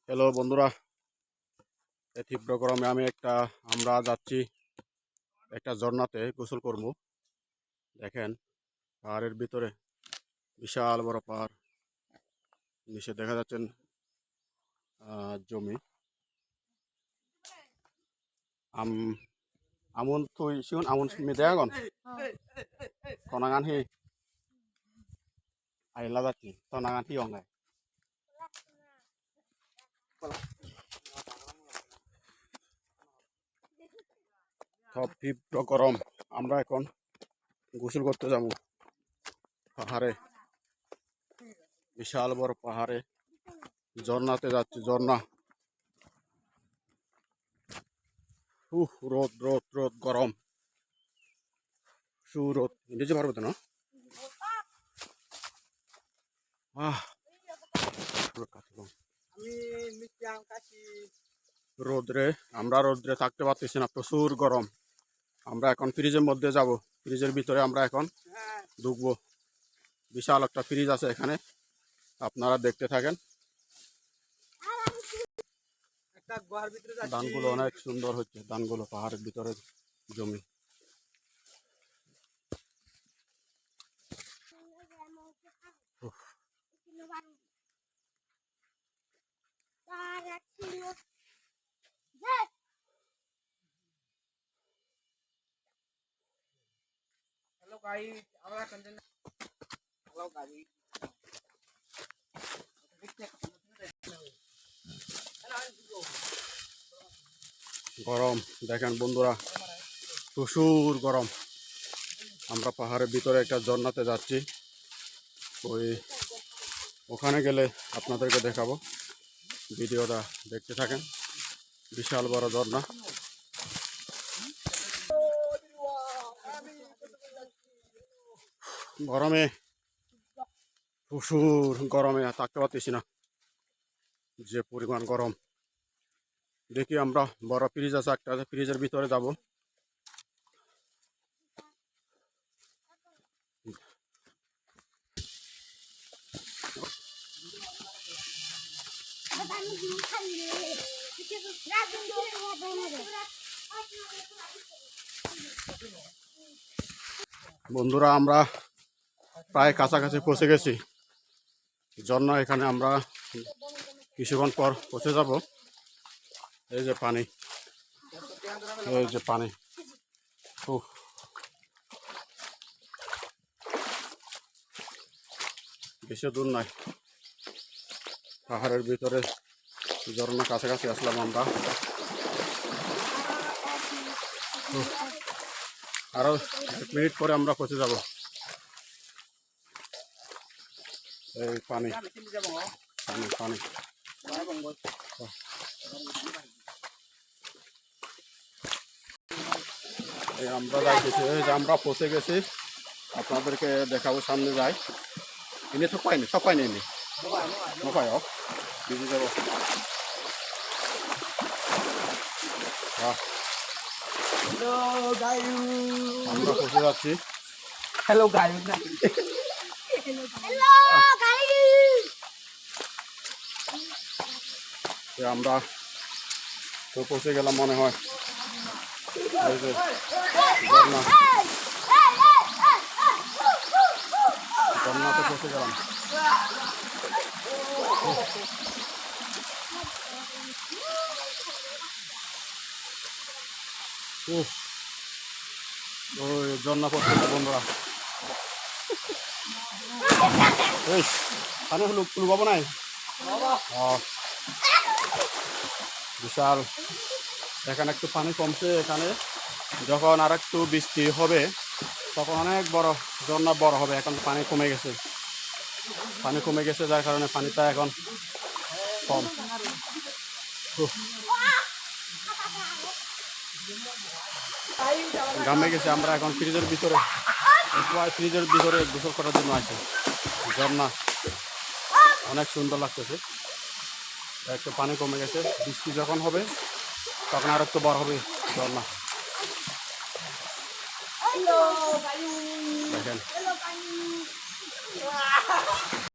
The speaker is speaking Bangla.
হ্যালো বন্ধুরা, এই তীব্র গরমে আমরা যাচ্ছি একটা ঝর্ণাতে গোসল করব। দেখেন, পাহাড়ের ভিতরে বিশাল বড় পাহাড়, নিচে দেখা যাচ্ছেন জমি। আম আমন তুই সিউন আমন মি দেয়াগন তনাগান হি আইলা যাচ্ছি তনাগান হি অঙ্গায় সব তীব্র গরম। আমরা এখন গোসল করতে যাবো পাহাড়ে, বিশাল বড় পাহাড়ে ঝর্ণাতে যাচ্ছি। ঝর্ণা, রোদ রোদ রোদ গরম, রোদ নিজে পারবে না। রোদ্রে থাকতে পারতেছি না, প্রচুর গরম। আমরা এখন ফ্রিজের মধ্যে যাব, ফ্রিজের ভিতরে আমরা এখন ঢুকবো। বিশাল একটা ফ্রিজ আছে এখানে, আপনারা দেখতে থাকেন। ধানগুলো অনেক সুন্দর হচ্ছে, ধানগুলো পাহাড়ের ভিতরে জমি। গরম দেখেন বন্ধুরা, প্রচুর গরম। আমরা পাহাড়ের ভিতরে একটা ঝর্ণাতে যাচ্ছি, ওখানে গেলে আপনাদেরকে দেখাবো। ভিডিওটা দেখতে থাকেন। বিশাল বড় ঝর্ণা। গরমে, প্রচুর গরমে থাকতে পারতেছি না, যে পরিমাণ গরম। দেখি আমরা বড় ফ্রিজ আছে একটা, ফ্রিজের ভিতরে যাব। বন্ধুরা, আমরা প্রায় কাছাকাছি পৌঁছে গেছি ঝর্ণা। এখানে আমরা কিছুক্ষণ পর পৌঁছে যাব। এই যে পানি, এই যে পানি, বেশি দূর নাই, পাহাড়ের ভিতরে ঝর্ণা কাছাকাছি আসলাম আমরা। আরো 1 মিনিট পরে আমরা পৌঁছে যাব। এই পানি পানি পানি আমরা যাইতেছি, আমরা পৌঁছে গেছি। আপনাদেরকে দেখাবো, সামনে যাই। এনে তো পাইনি, সব পাইনি, এনে নপাই বুঝে যাব। আমরা পৌঁছে যাচ্ছি। হ্যালো গাইস, আমরা তো পৌঁছে গেলাম মনে হয়। এই যে ঝর্ণা, ঝর্ণাতে পৌঁছে গেলাম। ওই ঝর্ণা পড়ছে বন্ধুরা। এই পানি হলো পাবো নাই, বিশাল। এখানে একটু পানি কমছে। এখানে যখন আর একটু বৃষ্টি হবে তখন অনেক বড় ঝর্ণা বড় হবে। এখন পানি কমে গেছে, যার কারণে পানিটা এখন কম। ঘামে গেছে। আমরা এখন ফ্রিজের ভিতরে গোসল করার জন্য আছি। ঝর্ণা অনেক সুন্দর লাগতেছে। একটু পানি কমে গেছে, বৃষ্টি যখন হবে তখন আর একটু বড় হবে ঝর্ণা।